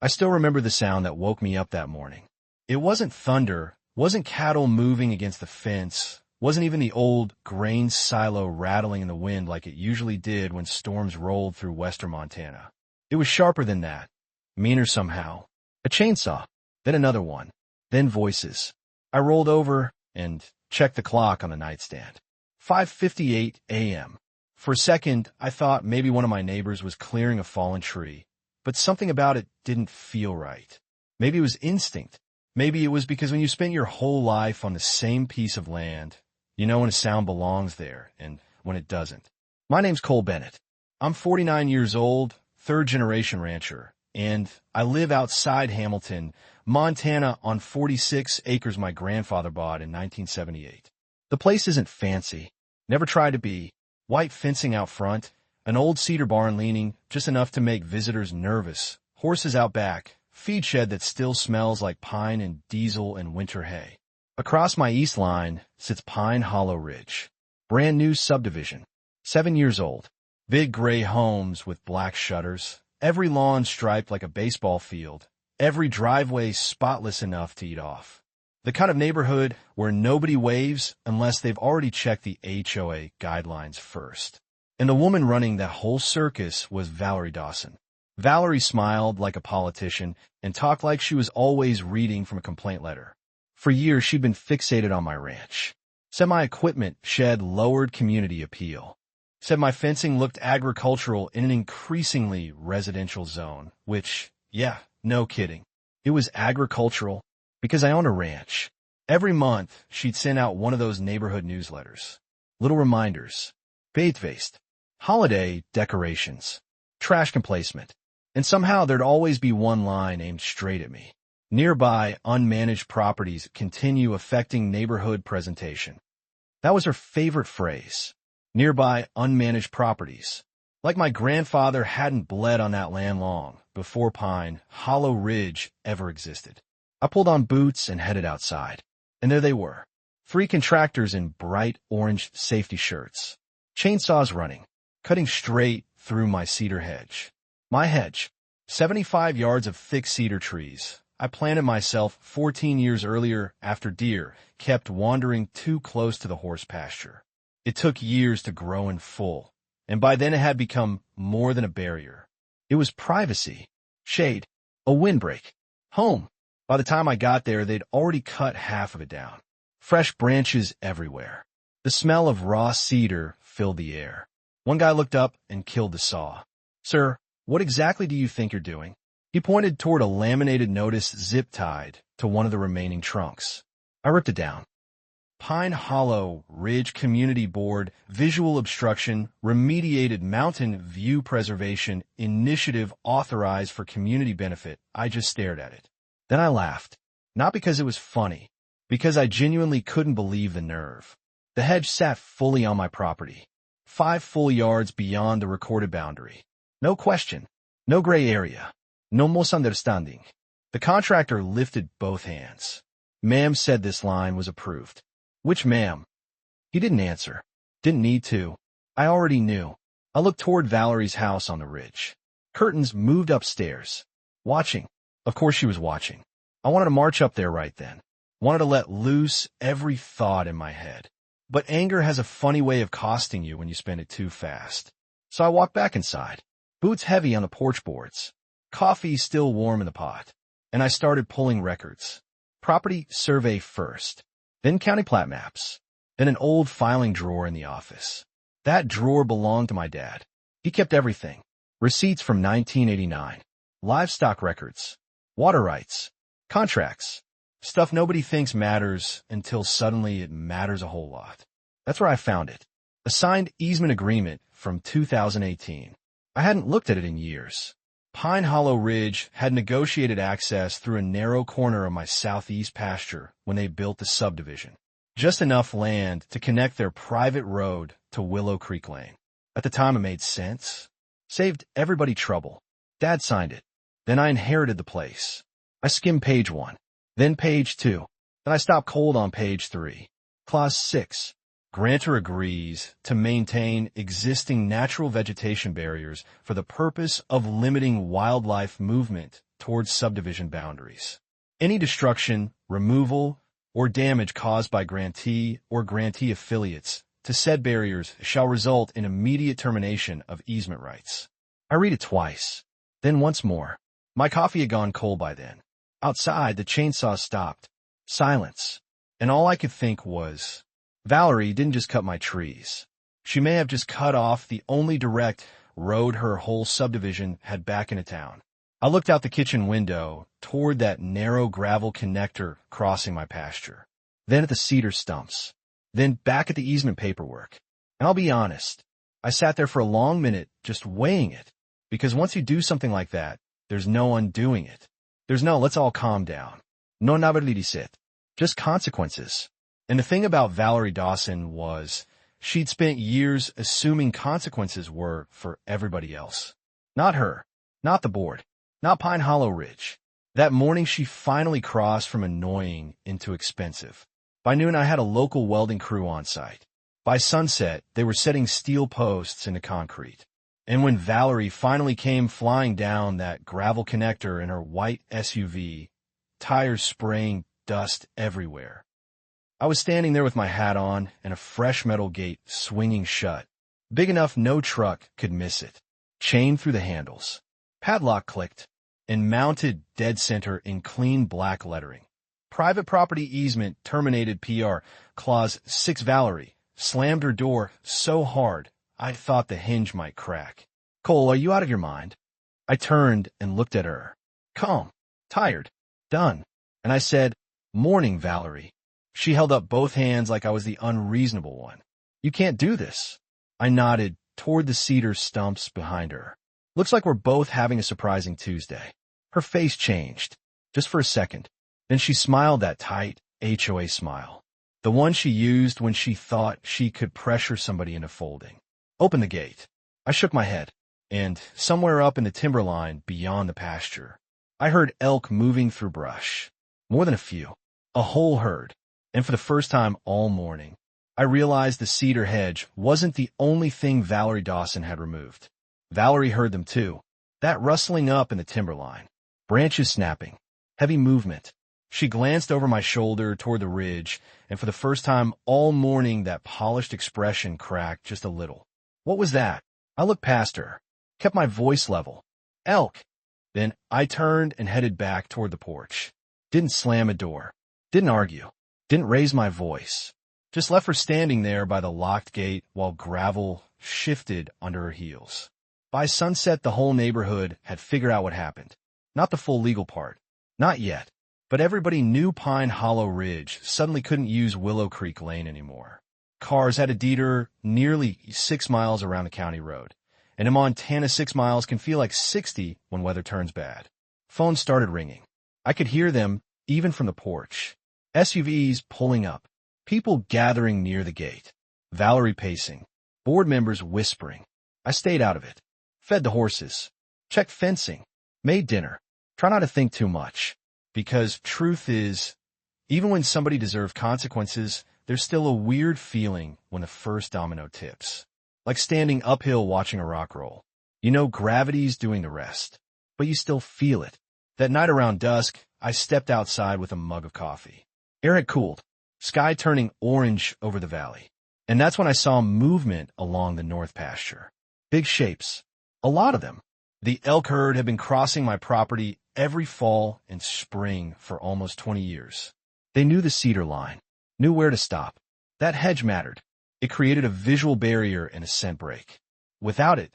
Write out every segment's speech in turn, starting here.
I still remember the sound that woke me up that morning. It wasn't thunder, wasn't cattle moving against the fence, wasn't even the old grain silo rattling in the wind like it usually did when storms rolled through western Montana. It was sharper than that, meaner somehow. A chainsaw, then another one, then voices. I rolled over and checked the clock on the nightstand. 5:58 a.m. For a second, I thought maybe one of my neighbors was clearing a fallen tree, but something about it didn't feel right. Maybe it was instinct. Maybe it was because when you spend your whole life on the same piece of land, you know when a sound belongs there and when it doesn't. My name's Cole Bennett. I'm 49 years old, third-generation rancher, and I live outside Hamilton, Montana, on 46 acres my grandfather bought in 1978. The place isn't fancy, never tried to be. White fencing out front, an old cedar barn leaning just enough to make visitors nervous, horses out back, feed shed that still smells like pine and diesel and winter hay. Across my east line sits Pine Hollow Ridge, brand new subdivision, 7 years old, big gray homes with black shutters, every lawn striped like a baseball field, every driveway spotless enough to eat off. The kind of neighborhood where nobody waves unless they've already checked the HOA guidelines first. And the woman running that whole circus was Valerie Dawson. Valerie smiled like a politician and talked like she was always reading from a complaint letter. For years, she'd been fixated on my ranch. Said my equipment shed lowered community appeal. Said my fencing looked agricultural in an increasingly residential zone, which, yeah, no kidding. It was agricultural because I owned a ranch. Every month, she'd send out one of those neighborhood newsletters. Little reminders. Baithwaste. Holiday decorations. Trash placement. And somehow there'd always be one line aimed straight at me. Nearby, unmanaged properties continue affecting neighborhood presentation. That was her favorite phrase. Nearby, unmanaged properties. Like my grandfather hadn't bled on that land long before Pine Hollow Ridge ever existed. I pulled on boots and headed outside. And there they were. 3 contractors in bright orange safety shirts. Chainsaws running, cutting straight through my cedar hedge. My hedge, 75 yards of thick cedar trees. I planted myself 14 years earlier after deer kept wandering too close to the horse pasture. It took years to grow in full, and by then it had become more than a barrier. It was privacy, shade, a windbreak, home. By the time I got there, they'd already cut half of it down. Fresh branches everywhere. The smell of raw cedar filled the air. One guy looked up and killed the saw. "Sir, what exactly do you think you're doing?" He pointed toward a laminated notice zip-tied to one of the remaining trunks. I ripped it down. Pine Hollow Ridge Community Board Visual Obstruction Remediated Mountain View Preservation Initiative authorized for community benefit. I just stared at it. Then I laughed. Not because it was funny, because I genuinely couldn't believe the nerve. The hedge sat fully on my property, 5 full yards beyond the recorded boundary. No question, no gray area, no misunderstanding. The contractor lifted both hands. "Ma'am said this line was approved." "Which ma'am?" He didn't answer. Didn't need to. I already knew. I looked toward Valerie's house on the ridge. Curtains moved upstairs. Watching. Of course she was watching. I wanted to march up there right then. Wanted to let loose every thought in my head. But anger has a funny way of costing you when you spend it too fast. So I walked back inside. Boots heavy on the porch boards. Coffee still warm in the pot. And I started pulling records. Property survey first. Then county plat maps. Then an old filing drawer in the office. That drawer belonged to my dad. He kept everything. Receipts from 1989. Livestock records. Water rights. Contracts. Stuff nobody thinks matters until suddenly it matters a whole lot. That's where I found it. A signed easement agreement from 2018. I hadn't looked at it in years. Pine Hollow Ridge had negotiated access through a narrow corner of my southeast pasture when they built the subdivision. Just enough land to connect their private road to Willow Creek Lane. At the time it made sense. Saved everybody trouble. Dad signed it. Then I inherited the place. I skimmed page 1. Then page 2. Then I stopped cold on page 3. Clause 6. Grantor agrees to maintain existing natural vegetation barriers for the purpose of limiting wildlife movement towards subdivision boundaries. Any destruction, removal, or damage caused by grantee or grantee affiliates to said barriers shall result in immediate termination of easement rights. I read it twice, then once more. My coffee had gone cold by then. Outside, the chainsaw stopped. Silence. And all I could think was, Valerie didn't just cut my trees. She may have just cut off the only direct road her whole subdivision had back into town. I looked out the kitchen window toward that narrow gravel connector crossing my pasture, then at the cedar stumps, then back at the easement paperwork. And I'll be honest, I sat there for a long minute just weighing it, because once you do something like that, there's no undoing it. There's no, let's all calm down. No navalidisit. Just consequences. And the thing about Valerie Dawson was, she'd spent years assuming consequences were for everybody else. Not her, not the board, not Pine Hollow Ridge. That morning she finally crossed from annoying into expensive. By noon I had a local welding crew on site. By sunset they were setting steel posts into concrete. And when Valerie finally came flying down that gravel connector in her white SUV, tires spraying dust everywhere, I was standing there with my hat on and a fresh metal gate swinging shut, big enough no truck could miss it. Chain through the handles. Padlock clicked and mounted dead center in clean black lettering. Private property easement terminated PR. Clause 6. Valerie slammed her door so hard I thought the hinge might crack. Cole, are you out of your mind? I turned and looked at her. Calm, tired, done. And I said, Morning, Valerie. She held up both hands like I was the unreasonable one. You can't do this. I nodded toward the cedar stumps behind her. Looks like we're both having a surprising Tuesday. Her face changed, just for a second. Then she smiled that tight HOA smile. The one she used when she thought she could pressure somebody into folding. Open the gate. I shook my head, and somewhere up in the timberline beyond the pasture, I heard elk moving through brush. More than a few. A whole herd. And for the first time all morning, I realized the cedar hedge wasn't the only thing Valerie Dawson had removed. Valerie heard them too. That rustling up in the timberline. Branches snapping. Heavy movement. She glanced over my shoulder toward the ridge, and for the first time all morning that polished expression cracked just a little. What was that? I looked past her, kept my voice level. Elk. Then I turned and headed back toward the porch. Didn't slam a door. Didn't argue. Didn't raise my voice. Just left her standing there by the locked gate while gravel shifted under her heels. By sunset, the whole neighborhood had figured out what happened. Not the full legal part. Not yet. But everybody knew Pine Hollow Ridge suddenly couldn't use Willow Creek Lane anymore. Cars had to detour nearly 6 miles around the county road. And in Montana, 6 miles can feel like 60 when weather turns bad. Phones started ringing. I could hear them even from the porch. SUVs pulling up. People gathering near the gate. Valerie pacing. Board members whispering. I stayed out of it. Fed the horses. Checked fencing. Made dinner. Try not to think too much. Because truth is, even when somebody deserves consequences, there's still a weird feeling when the first domino tips. Like standing uphill watching a rock roll. You know gravity's doing the rest. But you still feel it. That night around dusk, I stepped outside with a mug of coffee. Air had cooled. Sky turning orange over the valley. And that's when I saw movement along the north pasture. Big shapes. A lot of them. The elk herd had been crossing my property every fall and spring for almost 20 years. They knew the cedar line, knew where to stop. That hedge mattered. It created a visual barrier and a scent break. Without it,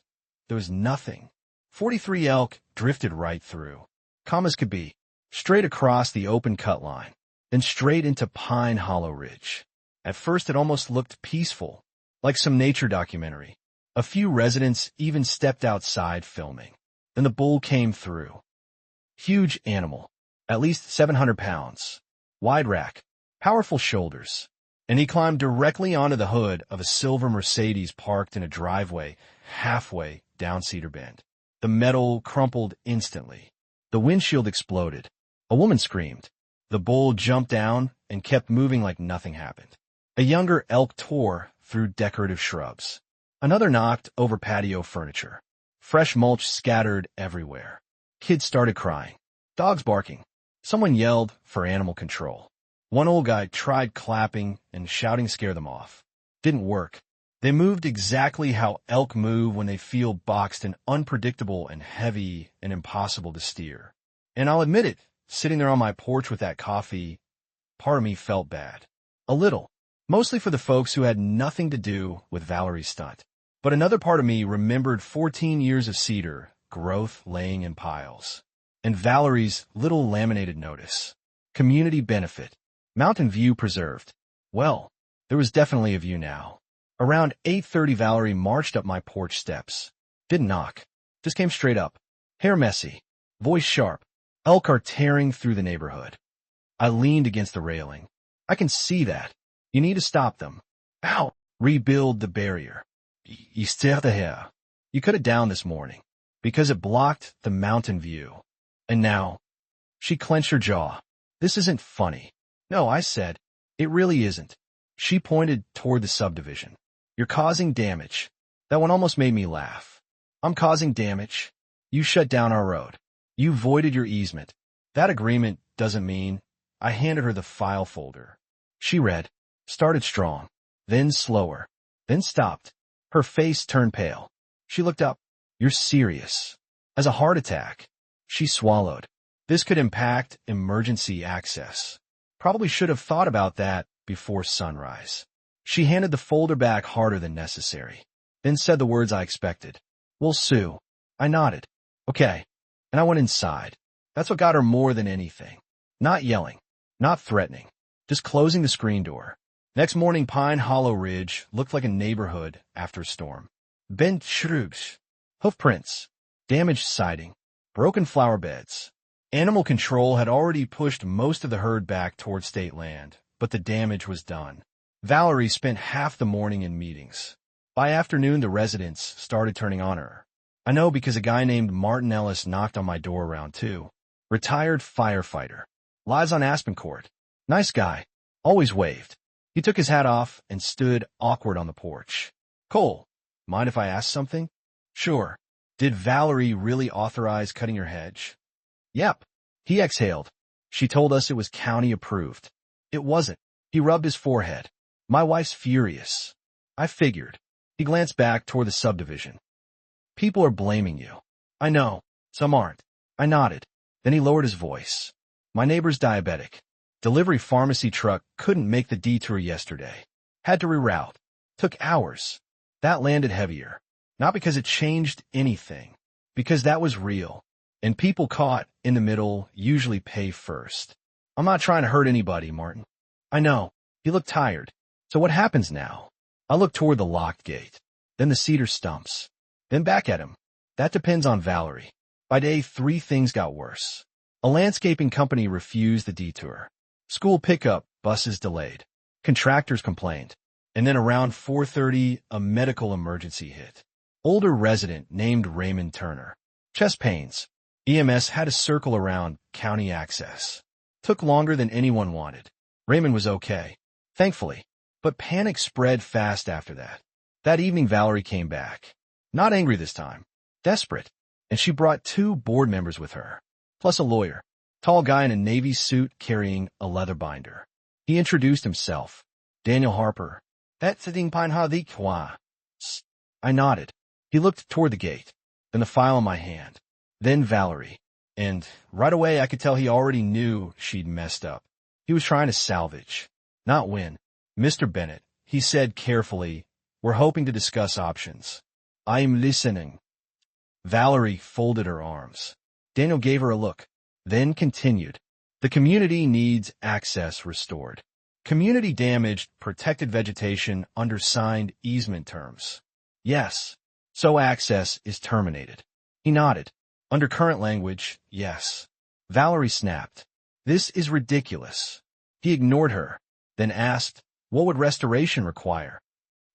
there was nothing. 43 elk drifted right through. Calm as could be, straight across the open cut line, then straight into Pine Hollow Ridge. At first it almost looked peaceful, like some nature documentary. A few residents even stepped outside filming. Then the bull came through. Huge animal, at least 700 pounds, wide rack, powerful shoulders, and he climbed directly onto the hood of a silver Mercedes parked in a driveway halfway down Cedar Bend. The metal crumpled instantly. The windshield exploded. A woman screamed. The bull jumped down and kept moving like nothing happened. A younger elk tore through decorative shrubs. Another knocked over patio furniture. Fresh mulch scattered everywhere. Kids started crying. Dogs barking. Someone yelled for animal control. One old guy tried clapping and shouting to scare them off. Didn't work. They moved exactly how elk move when they feel boxed and unpredictable and heavy and impossible to steer. And I'll admit it, sitting there on my porch with that coffee, part of me felt bad. A little. Mostly for the folks who had nothing to do with Valerie's stunt. But another part of me remembered 14 years of cedar, growth laying in piles. And Valerie's little laminated notice. Community benefit. Mountain view preserved. Well, there was definitely a view now. Around 8:30 Valerie marched up my porch steps. Didn't knock. Just came straight up. Hair messy. Voice sharp. Elk are tearing through the neighborhood. I leaned against the railing. I can see that. You need to stop them. Ow! Rebuild the barrier. You still here. You cut it down this morning. Because it blocked the mountain view. And now, she clenched her jaw. This isn't funny. No, I said. It really isn't. She pointed toward the subdivision. You're causing damage. That one almost made me laugh. I'm causing damage. You shut down our road. You voided your easement. That agreement doesn't mean. I handed her the file folder. She read, started strong, then slower, then stopped. Her face turned pale. She looked up. You're serious. As a heart attack. She swallowed. This could impact emergency access. Probably should have thought about that before sunrise. She handed the folder back harder than necessary, then said the words I expected. We'll sue. I nodded. Okay. And I went inside. That's what got her more than anything. Not yelling. Not threatening. Just closing the screen door. Next morning, Pine Hollow Ridge looked like a neighborhood after a storm. Bent shrugs. Hoof prints. Damaged siding. Broken flower beds. Animal control had already pushed most of the herd back toward state land, but the damage was done. Valerie spent half the morning in meetings. By afternoon, the residents started turning on her. I know because a guy named Martin Ellis knocked on my door around 2. Retired firefighter. Lives on Aspen Court. Nice guy. Always waved. He took his hat off and stood awkward on the porch. Cole, mind if I ask something? Sure. Did Valerie really authorize cutting your hedge? Yep. He exhaled. She told us it was county approved. It wasn't. He rubbed his forehead. My wife's furious. I figured. He glanced back toward the subdivision. People are blaming you. I know. Some aren't. I nodded. Then he lowered his voice. My neighbor's diabetic. Delivery pharmacy truck couldn't make the detour yesterday. Had to reroute. Took hours. That landed heavier. Not because it changed anything. Because that was real. And people caught in the middle usually pay first. I'm not trying to hurt anybody, Martin. I know. He looked tired. So what happens now? I looked toward the locked gate. Then the cedar stumps. Then back at him. That depends on Valerie. By day 3 things got worse. A landscaping company refused the detour. School pickup buses delayed. Contractors complained. And then around 4:30, a medical emergency hit. Older resident named Raymond Turner. Chest pains. EMS had to circle around county access. Took longer than anyone wanted. Raymond was okay. Thankfully. But panic spread fast after that. That evening Valerie came back. Not angry this time. Desperate. And she brought 2 board members with her. Plus a lawyer. Tall guy in a navy suit carrying a leather binder. He introduced himself. Daniel Harper. That's the Pine Hollow. I nodded. He looked toward the gate. Then the file in my hand. Then Valerie. And right away I could tell he already knew she'd messed up. He was trying to salvage. Not win. Mr. Bennett, he said carefully, we're hoping to discuss options. I'm listening. Valerie folded her arms. Daniel gave her a look. Then continued. The community needs access restored. Community damaged protected vegetation under signed easement terms. Yes. So access is terminated. He nodded. Under current language, yes. Valerie snapped. This is ridiculous. He ignored her, then asked, what would restoration require?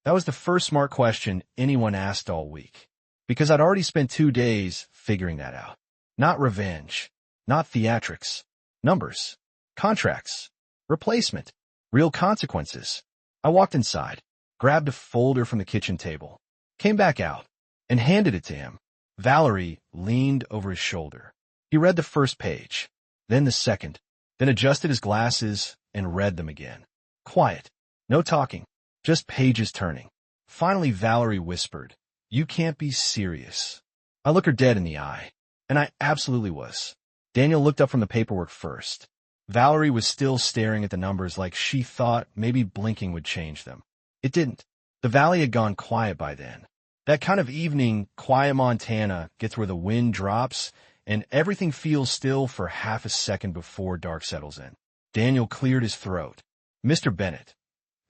That was the first smart question anyone asked all week. Because I'd already spent 2 days figuring that out. Not revenge. Not theatrics. Numbers. Contracts. Replacement. Real consequences. I walked inside, grabbed a folder from the kitchen table, came back out, and handed it to him. Valerie leaned over his shoulder. He read the first page, then the second, then adjusted his glasses and read them again. Quiet. No talking. Just pages turning. Finally, Valerie whispered, "You can't be serious." I looked her dead in the eye, and I absolutely was. Daniel looked up from the paperwork first. Valerie was still staring at the numbers like she thought maybe blinking would change them. It didn't. The valley had gone quiet by then. That kind of evening, quiet Montana gets where the wind drops and everything feels still for half a second before dark settles in. Daniel cleared his throat. "Mr. Bennett,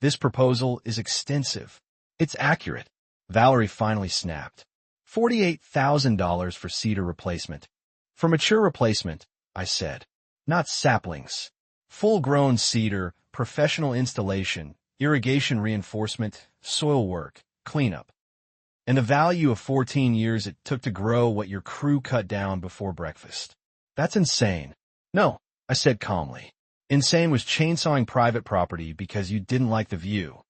this proposal is extensive. It's accurate." Valerie finally snapped. $48,000 for cedar replacement. For mature replacement, I said. Not saplings. Full-grown cedar, professional installation, irrigation reinforcement, soil work, cleanup. And the value of 14 years it took to grow what your crew cut down before breakfast. That's insane. No, I said calmly. Insane was chainsawing private property because you didn't like the view.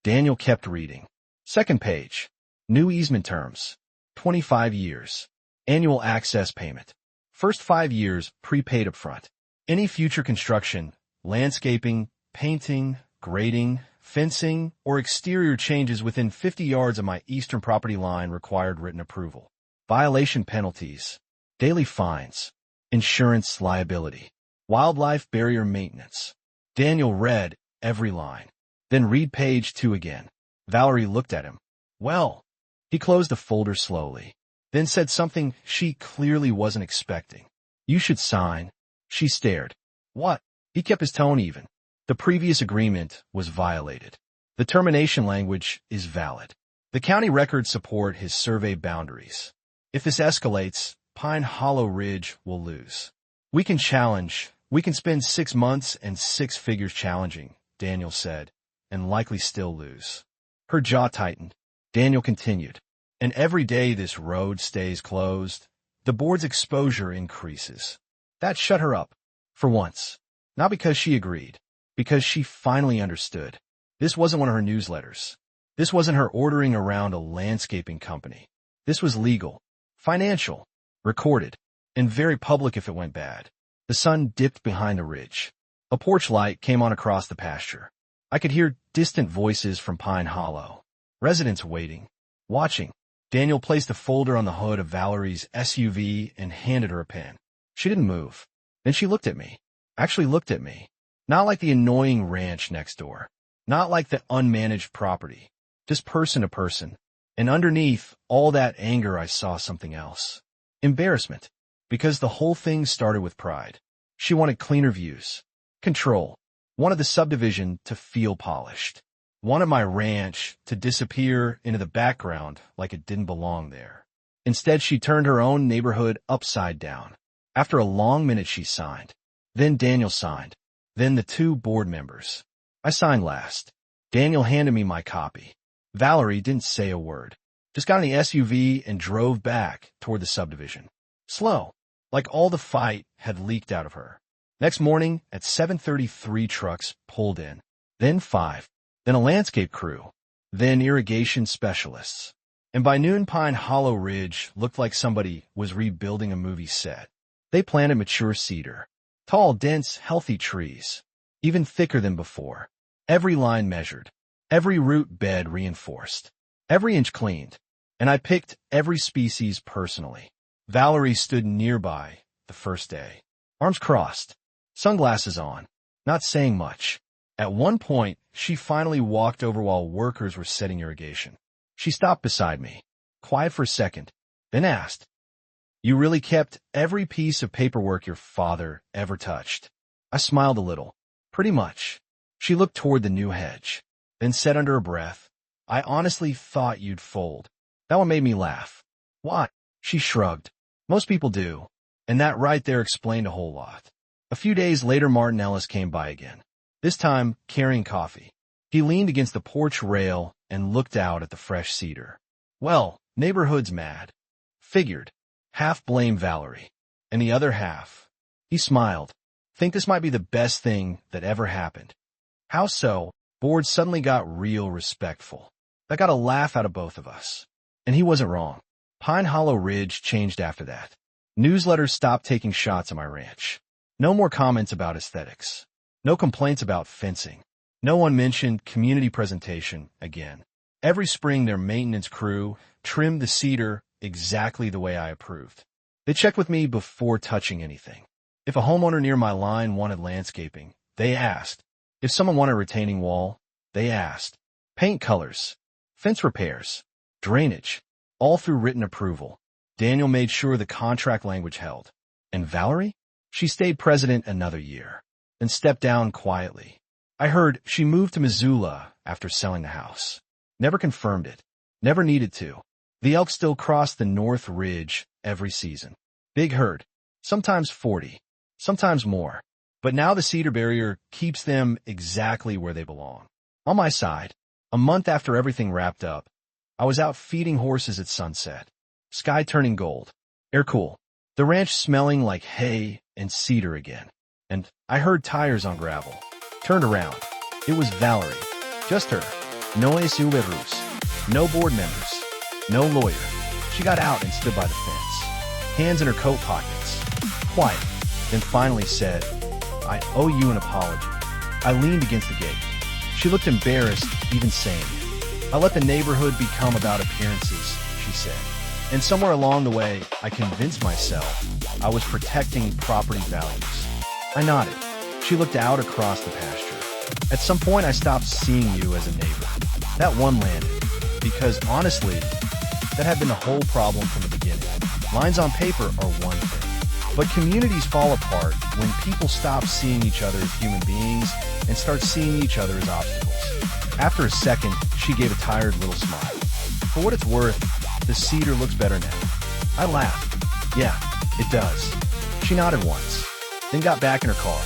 Daniel kept reading. Second page. New easement terms. 25 years. Annual access payment. First 5 years prepaid upfront. Any future construction, landscaping, painting, grading, fencing, or exterior changes within 50 yards of my eastern property line required written approval. Violation penalties. Daily fines. Insurance liability. Wildlife barrier maintenance. Daniel read every line. Then read page 2 again. Valerie looked at him. Well, he closed the folder slowly, then said something she clearly wasn't expecting. "You should sign." She stared. "What?" He kept his tone even. "The previous agreement was violated. The termination language is valid. The county records support his survey boundaries. If this escalates, Pine Hollow Ridge will lose. We can challenge. We can spend 6 months and 6 figures challenging," Daniel said, "and likely still lose." Her jaw tightened. Daniel continued. "And every day this road stays closed, the board's exposure increases." That shut her up. For once. Not because she agreed. Because she finally understood. This wasn't one of her newsletters. This wasn't her ordering around a landscaping company. This was legal, financial, recorded, and very public if it went bad. The sun dipped behind the ridge. A porch light came on across the pasture. I could hear distant voices from Pine Hollow. Residents waiting, watching. Daniel placed a folder on the hood of Valerie's SUV and handed her a pen. She didn't move. Then she looked at me. Actually looked at me. Not like the annoying ranch next door. Not like the unmanaged property. Just person to person. And underneath all that anger I saw something else. Embarrassment. Because the whole thing started with pride. She wanted cleaner views. Control. Wanted the subdivision to feel polished. Wanted my ranch to disappear into the background like it didn't belong there. Instead, she turned her own neighborhood upside down. After a long minute, she signed. Then Daniel signed. Then the 2 board members. I signed last. Daniel handed me my copy. Valerie didn't say a word. Just got in the SUV and drove back toward the subdivision. Slow. Like all the fight had leaked out of her. Next morning, at 7:30, trucks pulled in. Then 5. Then a landscape crew. Then irrigation specialists. And by noon, Pine Hollow Ridge looked like somebody was rebuilding a movie set. They planted mature cedar. Tall, dense, healthy trees. Even thicker than before. Every line measured. Every root bed reinforced. Every inch cleaned. And I picked every species personally. Valerie stood nearby the first day. Arms crossed. Sunglasses on. Not saying much. At one point, she finally walked over while workers were setting irrigation. She stopped beside me, quiet for a second, then asked, "You really kept every piece of paperwork your father ever touched?" I smiled a little. "Pretty much." She looked toward the new hedge, then said under her breath, "I honestly thought you'd fold." That one made me laugh. "What?" She shrugged. "Most people do." And that right there explained a whole lot. A few days later, Martin Ellis came by again. This time, carrying coffee. He leaned against the porch rail and looked out at the fresh cedar. "Well, neighborhood's mad." Figured. Half blame Valerie. And the other half. He smiled. "Think this might be the best thing that ever happened." How so? Board suddenly got real respectful. That got a laugh out of both of us. And he wasn't wrong. Pine Hollow Ridge changed after that. Newsletters stopped taking shots at my ranch. No more comments about aesthetics. No complaints about fencing. No one mentioned community presentation again. Every spring, their maintenance crew trimmed the cedar exactly the way I approved. They checked with me before touching anything. If a homeowner near my line wanted landscaping, they asked. If someone wanted a retaining wall, they asked. Paint colors, fence repairs, drainage, all through written approval. Daniel made sure the contract language held. And Valerie? She stayed president another year, then stepped down quietly. I heard she moved to Missoula after selling the house. Never confirmed it. Never needed to. The elk still crossed the North Ridge every season. Big herd. Sometimes 40. Sometimes more. But now the cedar barrier keeps them exactly where they belong. On my side, a month after everything wrapped up, I was out feeding horses at sunset. Sky turning gold. Air cool. The ranch smelling like hay and cedar again. And I heard tires on gravel. Turned around. It was Valerie. Just her. No HOA, no board members. No lawyer. She got out and stood by the fence. Hands in her coat pockets. Quiet. Then finally said, "I owe you an apology." I leaned against the gate. She looked embarrassed even saying it. "I let the neighborhood become about appearances," she said. And somewhere along the way, I convinced myself I was protecting property values. I nodded. She looked out across the pasture. "At some point, I stopped seeing you as a neighbor." That one landed, because honestly, that had been the whole problem from the beginning. Lines on paper are one thing, but communities fall apart when people stop seeing each other as human beings and start seeing each other as obstacles. After a second, she gave a tired little smile. "For what it's worth, the cedar looks better now." I laughed. "Yeah, it does." She nodded once, then got back in her car,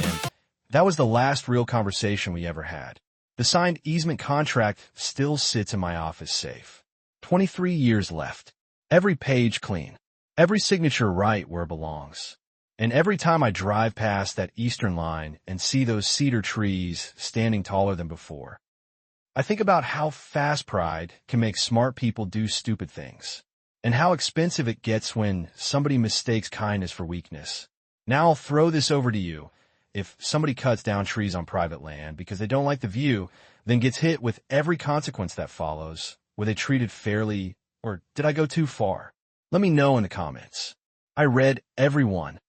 and that was the last real conversation we ever had. The signed easement contract still sits in my office safe. 23 years left. Every page clean. Every signature right where it belongs. And every time I drive past that eastern line and see those cedar trees standing taller than before, I think about how fast pride can make smart people do stupid things, and how expensive it gets when somebody mistakes kindness for weakness. Now I'll throw this over to you. If somebody cuts down trees on private land because they don't like the view, then gets hit with every consequence that follows, were they treated fairly, or did I go too far? Let me know in the comments. I read every one.